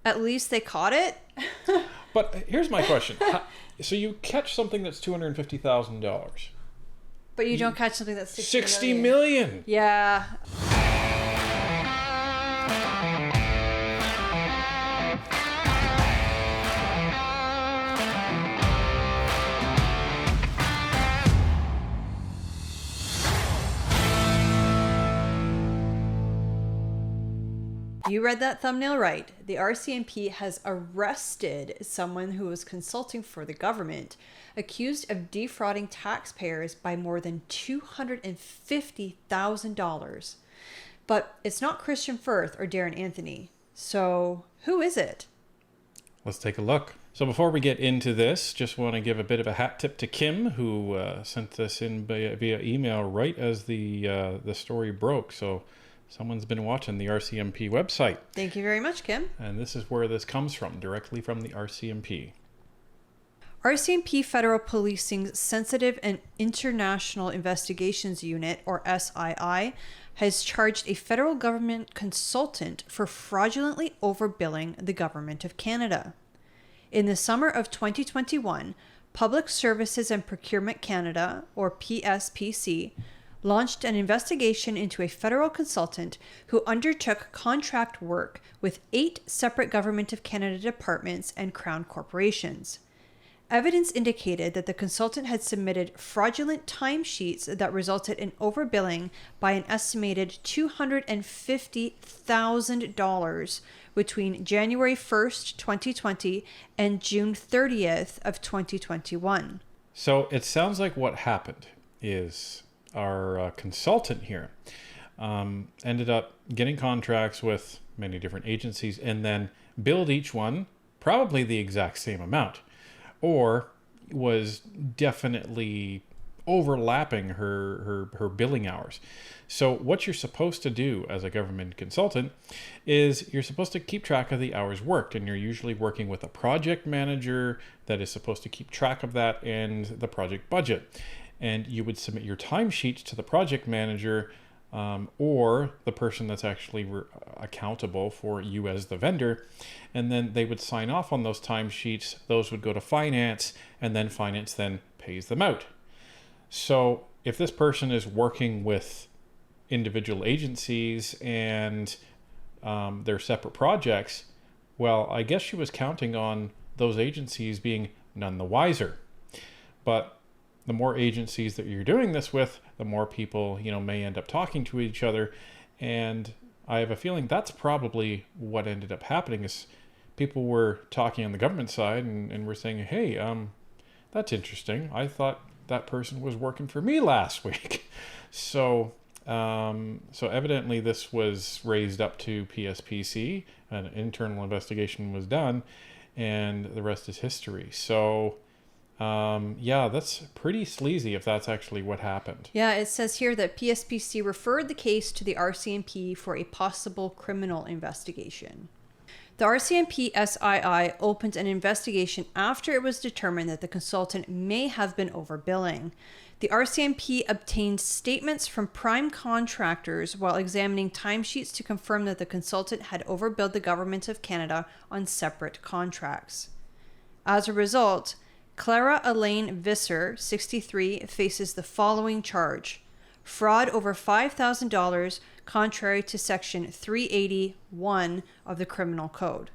At least they caught it. But here's my question. So you catch something that's $250,000. But you don't catch something that's 60 million. Yeah. You read that thumbnail right. The RCMP has arrested someone who was consulting for the government, accused of defrauding taxpayers by more than $250,000. But it's not Christian Firth or Darren Anthony. So who is it? Let's take a look. So before we get into this, just want to give a bit of a hat tip to Kim, who sent this in via email right as the story broke. So someone's been watching the RCMP website. Thank you very much, Kim. And this is where this comes from, directly from the RCMP. RCMP Federal Policing's Sensitive and International Investigations Unit, or SII, has charged a federal government consultant for fraudulently overbilling the Government of Canada. In the summer of 2021, Public Services and Procurement Canada, or PSPC, launched an investigation into a federal consultant who undertook contract work with 8 separate Government of Canada departments and Crown corporations. Evidence indicated that the consultant had submitted fraudulent timesheets that resulted in overbilling by an estimated $250,000 between January 1st, 2020 and June 30th of 2021. So it sounds like what happened is our consultant here ended up getting contracts with many different agencies and then billed each one probably the exact same amount, or was definitely overlapping her billing hours. So what you're supposed to do as a government consultant is you're supposed to keep track of the hours worked, and you're usually working with a project manager that is supposed to keep track of that and the project budget. And you would submit your timesheets to the project manager or the person that's actually accountable for you as the vendor. And then they would sign off on those timesheets. Those would go to finance, and then finance then pays them out. So if this person is working with individual agencies and their separate projects, well, I guess she was counting on those agencies being none the wiser. But the more agencies that you're doing this with, the more people, may end up talking to each other. And I have a feeling that's probably what ended up happening is people were talking on the government side and were saying, hey, that's interesting. I thought that person was working for me last week. So evidently this was raised up to PSPC, an internal investigation was done, and the rest is history. So that's pretty sleazy if that's actually what happened. Yeah, it says here that PSPC referred the case to the RCMP for a possible criminal investigation. The RCMP SII opened an investigation after it was determined that the consultant may have been overbilling. The RCMP obtained statements from prime contractors while examining timesheets to confirm that the consultant had overbilled the Government of Canada on separate contracts. As a result, Clara Elaine Visser, 63, faces the following charge: fraud over $5,000 contrary to Section 380(1) of the Criminal Code.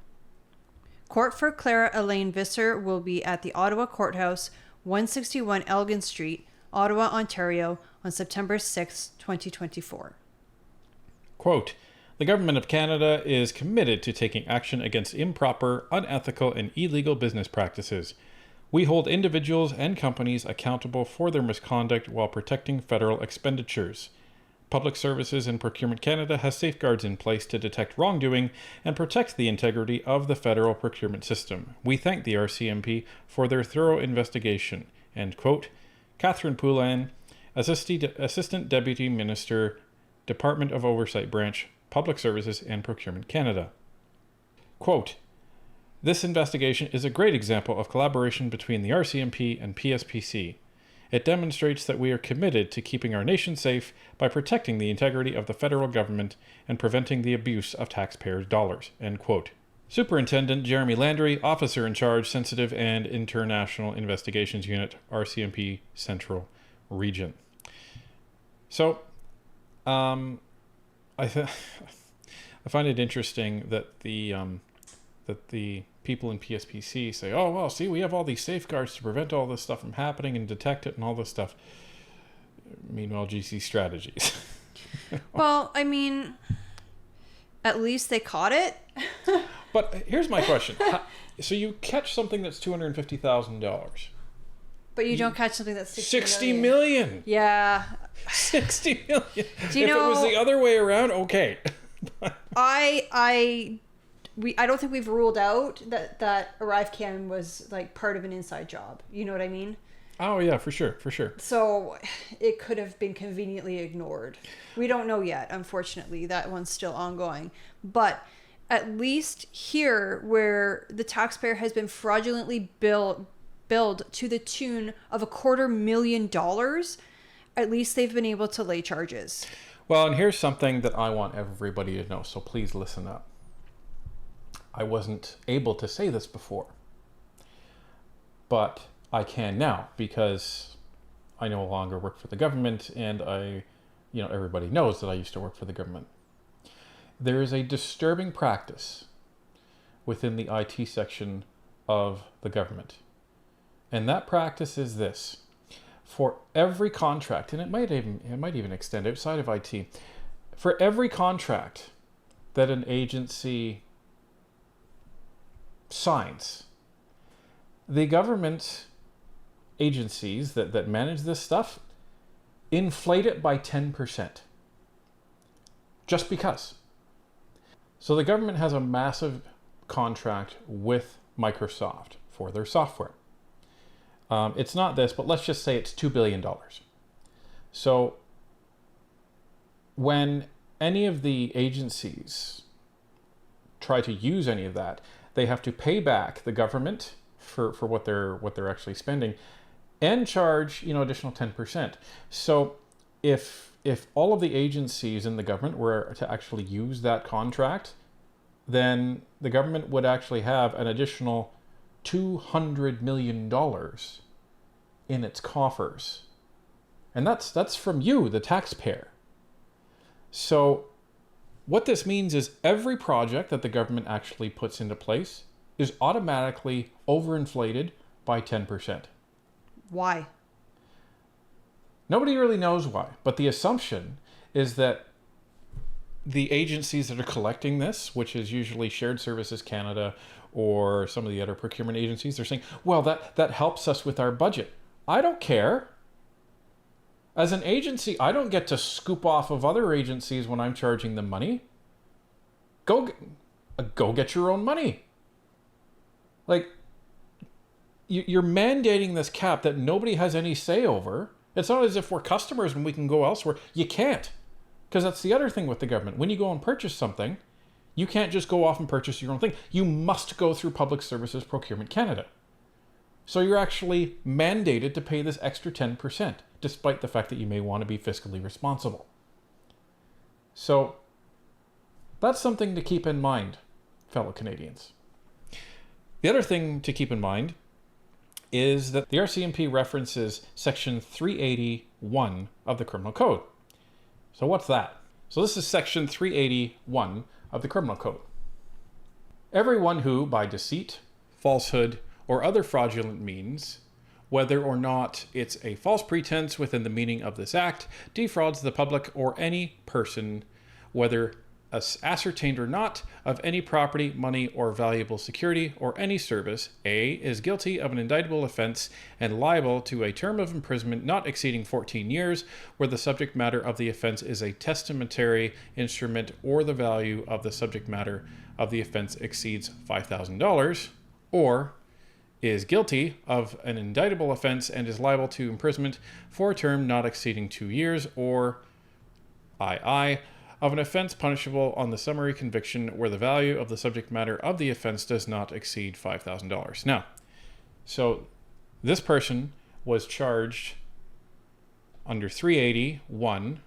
Court for Clara Elaine Visser will be at the Ottawa Courthouse, 161 Elgin Street, Ottawa, Ontario, on September 6, 2024. Quote, "The Government of Canada is committed to taking action against improper, unethical, and illegal business practices. We hold individuals and companies accountable for their misconduct while protecting federal expenditures. Public Services and Procurement Canada has safeguards in place to detect wrongdoing and protect the integrity of the federal procurement system. We thank the RCMP for their thorough investigation." End quote. Catherine Poulin, Assistant Deputy Minister, Department of Oversight Branch, Public Services and Procurement Canada. Quote, "This investigation is a great example of collaboration between the RCMP and PSPC. It demonstrates that we are committed to keeping our nation safe by protecting the integrity of the federal government and preventing the abuse of taxpayers' dollars." End quote. Superintendent Jeremy Landry, Officer in Charge, Sensitive and International Investigations Unit, RCMP Central Region. So, I find it interesting that the people in PSPC say, "Oh well, see, we have all these safeguards to prevent all this stuff from happening and detect it and all this stuff." Meanwhile, GC strategies. Well, I mean, at least they caught it. But here's my question: so you catch something that's $250,000, but you don't catch something that's 60 million. Yeah. 60 million. Do you if know, it was the other way around, okay. I don't think we've ruled out that ArriveCan was like part of an inside job. You know what I mean? Oh yeah, for sure. So it could have been conveniently ignored. We don't know yet, unfortunately. That one's still ongoing. But at least here, where the taxpayer has been fraudulently billed to the tune of $250,000, at least they've been able to lay charges. Well, and here's something that I want everybody to know, so please listen up. I wasn't able to say this before, but I can now because I no longer work for the government, and everybody knows that I used to work for the government. There is a disturbing practice within the IT section of the government, and that practice is this. For every contract, and it might even extend outside of IT, for every contract that an agency signs, the government agencies that manage this stuff inflate it by 10%. Just because. So the government has a massive contract with Microsoft for their software. It's not this, but let's just say it's $2 billion. So when any of the agencies try to use any of that, they have to pay back the government for what they're actually spending and charge additional 10%. So if all of the agencies in the government were to actually use that contract, then the government would actually have an additional $200 million in its coffers. And that's from you, the taxpayer. So what this means is every project that the government actually puts into place is automatically overinflated by 10%. Why? Nobody really knows why, but the assumption is that the agencies that are collecting this, which is usually Shared Services Canada or some of the other procurement agencies, they're saying, well, that helps us with our budget. I don't care. As an agency, I don't get to scoop off of other agencies when I'm charging them money. Go get your own money. Like, you're mandating this cap that nobody has any say over. It's not as if we're customers and we can go elsewhere. You can't. Because that's the other thing with the government. When you go and purchase something, you can't just go off and purchase your own thing. You must go through Public Services Procurement Canada. So you're actually mandated to pay this extra 10%, despite the fact that you may want to be fiscally responsible. So that's something to keep in mind, fellow Canadians. The other thing to keep in mind is that the RCMP references Section 381 of the Criminal Code. So what's that? So this is Section 381 of the Criminal Code. Everyone who, by deceit, falsehood, or other fraudulent means, whether or not it's a false pretense within the meaning of this act, defrauds the public or any person, whether ascertained or not, of any property, money, or valuable security, or any service, A, is guilty of an indictable offense and liable to a term of imprisonment not exceeding 14 years, where the subject matter of the offense is a testamentary instrument or the value of the subject matter of the offense exceeds $5,000, or is guilty of an indictable offense and is liable to imprisonment for a term not exceeding 2 years, or II, of an offense punishable on the summary conviction where the value of the subject matter of the offense does not exceed $5,000. Now, so this person was charged under 381,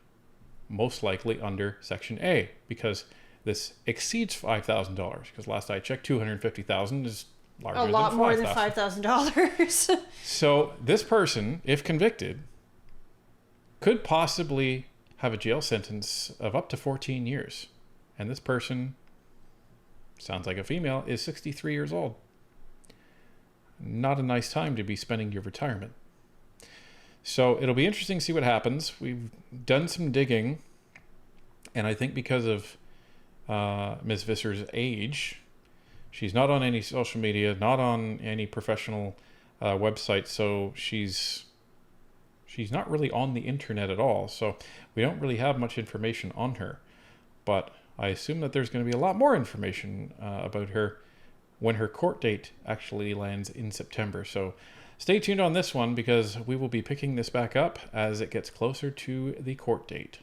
most likely under Section A, because this exceeds $5,000, because last I checked, $250,000 is larger A lot than more than $5,000. $5,000. So this person, if convicted, could possibly have a jail sentence of up to 14 years. And this person, sounds like a female, is 63 years old. Not a nice time to be spending your retirement. So it'll be interesting to see what happens. We've done some digging, and I think because of Ms. Visser's age, she's not on any social media, not on any professional website, so she's not really on the internet at all. So we don't really have much information on her. But I assume that there's going to be a lot more information about her when her court date actually lands in September. So stay tuned on this one, because we will be picking this back up as it gets closer to the court date.